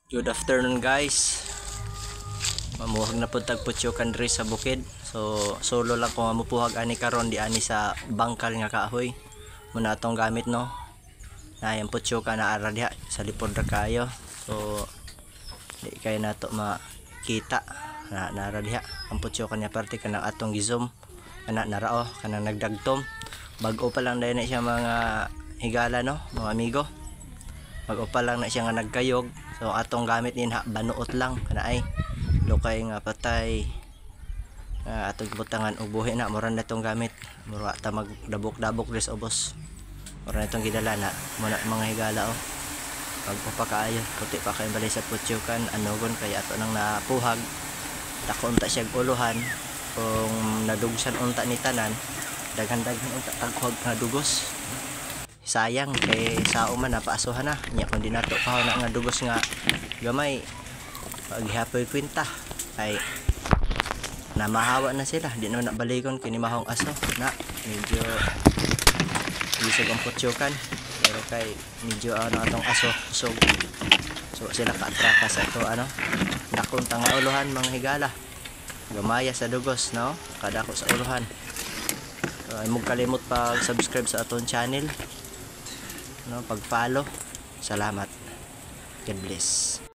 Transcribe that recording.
Good afternoon guys. Mamuhag na pud tagputyokan diri sa bukid. So solo lang ko mamupuhag ani karon di ani sa bangkal nga kahoy. Muna atong gamit no. Na yang putyokan na ara diha sa lipod ra kayo. So di kay nato makita na nara diha ang putyokan niya parte kanang atong gizom. Kana narao kanang nagdagtom. Bag-o pa lang dahil na siya mga higala no, mga amigo. Bag-o pa lang na siya nga nagkayog. So atong gamit din ha, banuot lang kana ay lokay nga patay. Atong butangan og buhi na mura na itong gamit. Mura ta magdabok-dabok res obos. Mura na itong gidala na muna mga higala oh. Pag pa kaayo, puti pa kay balay sa putyokan, anogon kay ato nang napuhag. Dako unta siya uluhan kung nadugsan unta ni tanan. Daghan-daghan unta taghuag nga dugos. Sayang kay sao man napaasuhan na nya kun di nato pa na nga dugos nga gamay paghihapoy kwenta ay namahawa na sila di na nabalikon kini mahong aso na medyo isog ang putyokan pero kay medyo ano atong aso so sila kaatraka sa ito ano dakong tanga uluhan mga higala gamaya sa dugos no kada ko sa uluhan so, ay mo kalimot pag subscribe sa aton channel no, pag-follow. Salamat. God bless.